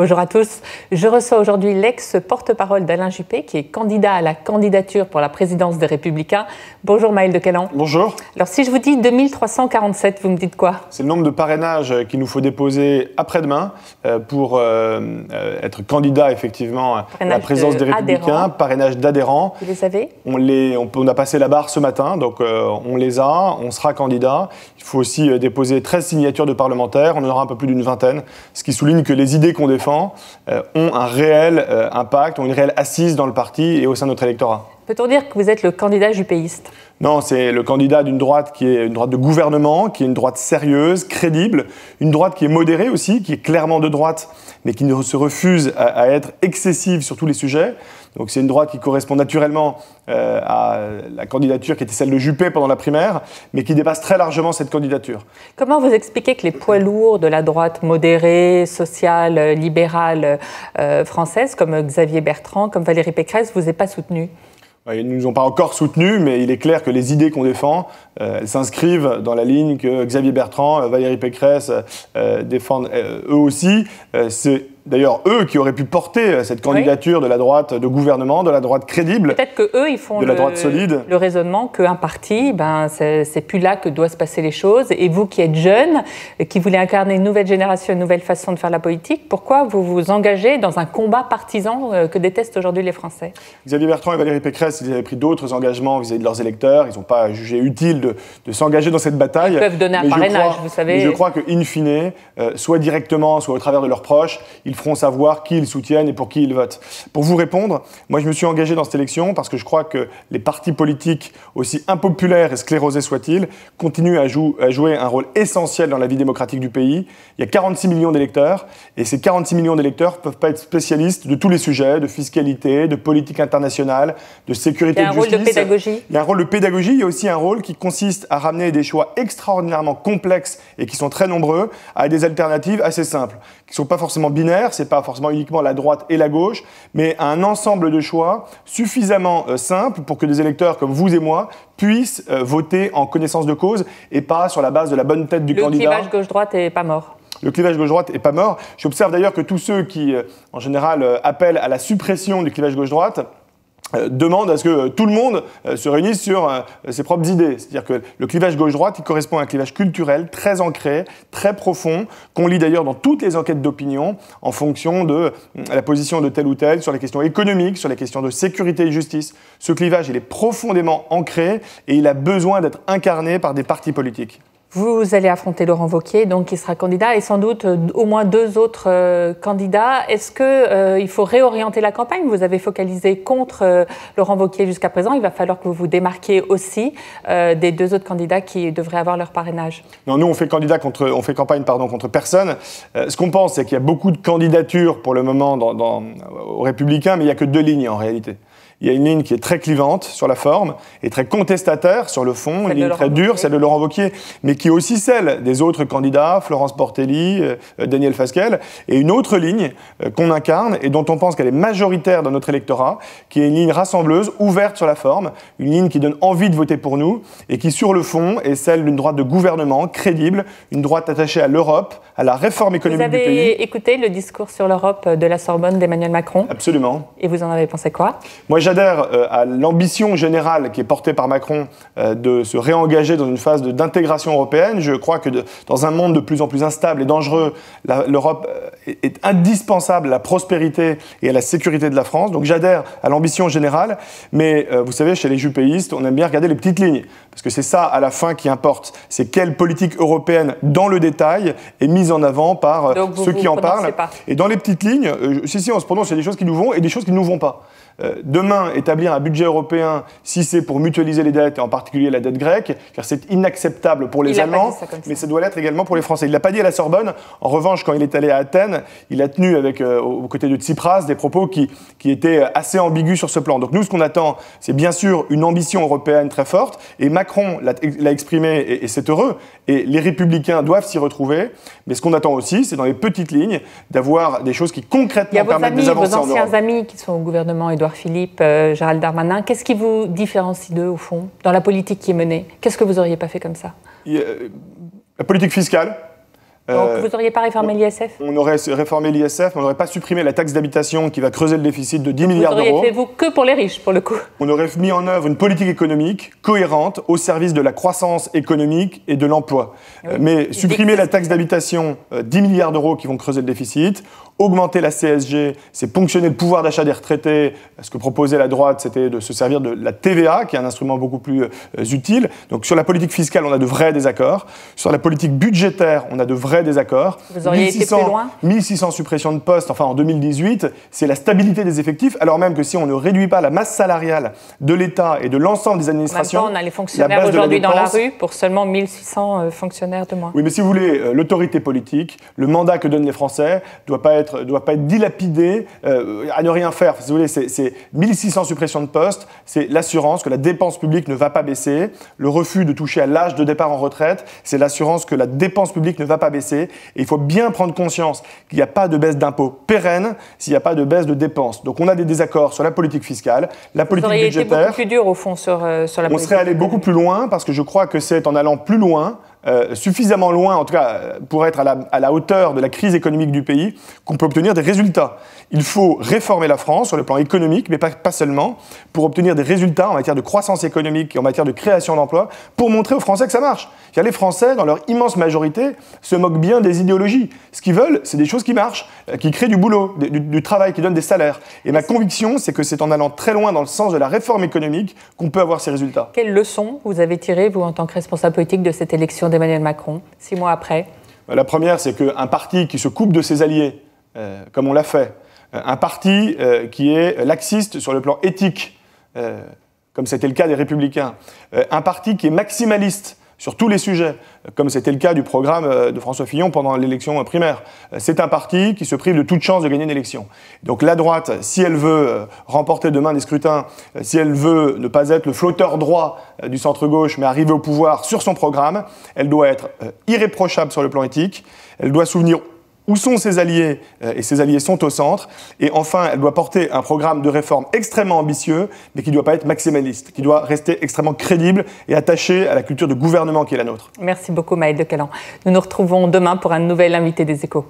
Bonjour à tous. Je reçois aujourd'hui l'ex-porte-parole d'Alain Juppé, qui est candidat à la candidature pour la présidence des Républicains. Bonjour Maël de Calan. Bonjour. Alors si je vous dis 2347, vous me dites quoi? C'est le nombre de parrainages qu'il nous faut déposer après-demain pour être candidat effectivement à la présidence des Républicains. Parrainage d'adhérents. Vous les avez? On a passé la barre ce matin, donc on les a, on sera candidat. Il faut aussi déposer 13 signatures de parlementaires, on en aura un peu plus d'une vingtaine, ce qui souligne que les idées qu'on défend ont un réel impact, ont une réelle assise dans le parti et au sein de notre électorat. Peut-on dire que vous êtes le candidat juppéiste? Non, c'est le candidat d'une droite qui est une droite de gouvernement, qui est une droite sérieuse, crédible, une droite qui est modérée aussi, qui est clairement de droite, mais qui ne se refuse à être excessive sur tous les sujets. Donc c'est une droite qui correspond naturellement à la candidature qui était celle de Juppé pendant la primaire, mais qui dépasse très largement cette candidature. Comment vous expliquez que les poids lourds de la droite modérée, sociale, libérale française, comme Xavier Bertrand, comme Valérie Pécresse, vous aient pas soutenu? Ils ne nous ont pas encore soutenus, mais il est clair que les idées qu'on défend s'inscrivent dans la ligne que Xavier Bertrand, Valérie Pécresse défendent eux aussi. C'est d'ailleurs eux qui auraient pu porter cette candidature de la droite de gouvernement, de la droite crédible, peut-être qu'eux, ils font de la droite solide. Le raisonnement qu'un parti, c'est plus là que doivent se passer les choses. Et vous qui êtes jeune, qui voulez incarner une nouvelle génération, une nouvelle façon de faire la politique, pourquoi vous vous engagez dans un combat partisan que détestent aujourd'hui les Français? Xavier Bertrand et Valérie Pécresse, ils avaient pris d'autres engagements vis-à-vis de leurs électeurs. Ils n'ont pas jugé utile de s'engager dans cette bataille. Ils peuvent donner un parrainage, vous savez. Mais je crois qu'in fine, soit directement, soit au travers de leurs proches, ils feront savoir qui ils soutiennent et pour qui ils votent. Pour vous répondre, moi je me suis engagé dans cette élection parce que je crois que les partis politiques, aussi impopulaires et sclérosés soient-ils, continuent à jouer un rôle essentiel dans la vie démocratique du pays. Il y a 46 millions d'électeurs et ces 46 millions d'électeurs ne peuvent pas être spécialistes de tous les sujets, de fiscalité, de politique internationale, de sécurité, de justice. Il y a un rôle de pédagogie. Il y a un rôle de pédagogie, il y a aussi un rôle qui consiste à ramener des choix extraordinairement complexes et qui sont très nombreux à des alternatives assez simples, qui ne sont pas forcément binaires, c'est pas forcément uniquement la droite et la gauche, mais à un ensemble de choix suffisamment simples pour que des électeurs comme vous et moi puissent voter en connaissance de cause et pas sur la base de la bonne tête du candidat. Le clivage gauche-droite n'est pas mort. Le clivage gauche-droite n'est pas mort. J'observe d'ailleurs que tous ceux qui, en général, appellent à la suppression du clivage gauche-droite demande à ce que tout le monde se réunisse sur ses propres idées. C'est-à-dire que le clivage gauche-droite, il correspond à un clivage culturel très ancré, très profond, qu'on lit d'ailleurs dans toutes les enquêtes d'opinion en fonction de la position de tel ou tel sur les questions économiques, sur les questions de sécurité et justice. Ce clivage, il est profondément ancré et il a besoin d'être incarné par des partis politiques. Vous allez affronter Laurent Wauquiez, donc qui sera candidat, et sans doute au moins deux autres candidats. Est-ce qu'il faut réorienter la campagne? Vous avez focalisé contre Laurent Wauquiez jusqu'à présent. Il va falloir que vous vous démarquiez aussi des deux autres candidats qui devraient avoir leur parrainage. Non, nous, on fait campagne contre personne. Ce qu'on pense, c'est qu'il y a beaucoup de candidatures pour le moment aux Républicains, mais il n'y a que deux lignes en réalité. Il y a une ligne qui est très clivante sur la forme et très contestataire sur le fond, une ligne très dure, celle de Laurent Wauquiez, mais qui est aussi celle des autres candidats, Florence Portelli, Daniel Fasquelle, et une autre ligne qu'on incarne et dont on pense qu'elle est majoritaire dans notre électorat, qui est une ligne rassembleuse, ouverte sur la forme, une ligne qui donne envie de voter pour nous et qui, sur le fond, est celle d'une droite de gouvernement crédible, une droite attachée à l'Europe, à la réforme économique du pays. Vous avez écouté le discours sur l'Europe de la Sorbonne d'Emmanuel Macron? Absolument. Et vous en avez pensé quoi? Moi, j'adhère à l'ambition générale qui est portée par Macron de se réengager dans une phase d'intégration européenne. Je crois que dans un monde de plus en plus instable et dangereux, l'Europe est indispensable à la prospérité et à la sécurité de la France. Donc j'adhère à l'ambition générale, mais vous savez, chez les juppéistes, on aime bien regarder les petites lignes, parce que c'est ça à la fin qui importe. C'est quelle politique européenne dans le détail est mise en avant par ceux qui en parlent. Et dans les petites lignes, si on se prononce, il y a des choses qui nous vont et des choses qui ne nous vont pas. Demain, établir un budget européen, si c'est pour mutualiser les dettes, et en particulier la dette grecque, car c'est inacceptable pour les Allemands, mais ça doit l'être également pour les Français. Il ne l'a pas dit à la Sorbonne. En revanche, quand il est allé à Athènes, il a tenu aux côtés de Tsipras des propos qui étaient assez ambigus sur ce plan. Donc nous, ce qu'on attend, c'est bien sûr une ambition européenne très forte, et Macron l'a exprimé, et c'est heureux, et les Républicains doivent s'y retrouver, mais ce qu'on attend aussi, c'est dans les petites lignes, d'avoir des choses qui concrètement permettent des avancées en Europe. Il y a vos anciens amis qui sont au gouvernement, Édouard Philippe, Gérald Darmanin. Qu'est-ce qui vous différencie d'eux, au fond, dans la politique qui est menée? Qu'est-ce que vous n'auriez pas fait comme ça? La politique fiscale. Donc vous n'auriez pas réformé l'ISF? On aurait réformé l'ISF, mais on n'aurait pas supprimé la taxe d'habitation qui va creuser le déficit de 10 milliards d'euros. Vous auriez fait, vous, que pour les riches, pour le coup. On aurait mis en œuvre une politique économique cohérente au service de la croissance économique et de l'emploi. Oui. Mais supprimer la taxe d'habitation, 10 milliards d'euros qui vont creuser le déficit, augmenter la CSG, c'est ponctionner le pouvoir d'achat des retraités. Ce que proposait la droite, c'était de se servir de la TVA, qui est un instrument beaucoup plus utile. Donc sur la politique fiscale, on a de vrais désaccords. Sur la politique budgétaire, on a de vrais désaccords. Vous auriez été plus loin ? 1600 suppressions de postes, enfin en 2018, c'est la stabilité des effectifs, alors même que si on ne réduit pas la masse salariale de l'État et de l'ensemble des administrations... En même temps, on a les fonctionnaires aujourd'hui dans la rue pour seulement 1600 fonctionnaires de moins. Oui, mais si vous voulez, l'autorité politique, le mandat que donnent les Français doit pas être dilapidé à ne rien faire. Si vous voulez, c'est 1600 suppressions de postes, c'est l'assurance que la dépense publique ne va pas baisser, le refus de toucher à l'âge de départ en retraite, c'est l'assurance que la dépense publique ne va pas baisser. Et il faut bien prendre conscience qu'il n'y a pas de baisse d'impôts pérenne s'il n'y a pas de baisse de dépenses. Donc on a des désaccords sur la politique fiscale, la politique budgétaire. Vous auriez été beaucoup plus dur au fond sur la politique. On serait allé beaucoup plus loin parce que je crois que c'est en allant plus loin, suffisamment loin, en tout cas pour être à la hauteur de la crise économique du pays, qu'on peut obtenir des résultats. Il faut réformer la France sur le plan économique, mais pas seulement, pour obtenir des résultats en matière de croissance économique et en matière de création d'emplois, pour montrer aux Français que ça marche. Les Français, dans leur immense majorité, se moquent bien des idéologies. Ce qu'ils veulent, c'est des choses qui marchent, qui créent du boulot, du travail, qui donnent des salaires. Et ma conviction, c'est que c'est en allant très loin dans le sens de la réforme économique qu'on peut avoir ces résultats. Quelles leçons vous avez tirées, vous, en tant que responsable politique, de cette élection d'Emmanuel Macron, 6 mois après? La première, c'est qu'un parti qui se coupe de ses alliés, comme on l'a fait, un parti qui est laxiste sur le plan éthique, comme c'était le cas des Républicains, un parti qui est maximaliste sur tous les sujets, comme c'était le cas du programme de François Fillon pendant l'élection primaire. C'est un parti qui se prive de toute chance de gagner une élection. Donc la droite, si elle veut remporter demain des scrutins, si elle veut ne pas être le flotteur droit du centre-gauche, mais arriver au pouvoir sur son programme, elle doit être irréprochable sur le plan éthique, elle doit souvenir où sont ses alliés, et ses alliés sont au centre. Et enfin, elle doit porter un programme de réforme extrêmement ambitieux, mais qui ne doit pas être maximaliste, qui doit rester extrêmement crédible et attaché à la culture de gouvernement qui est la nôtre. Merci beaucoup, Maëlle de Calan. Nous nous retrouvons demain pour un nouvel invité des Échos.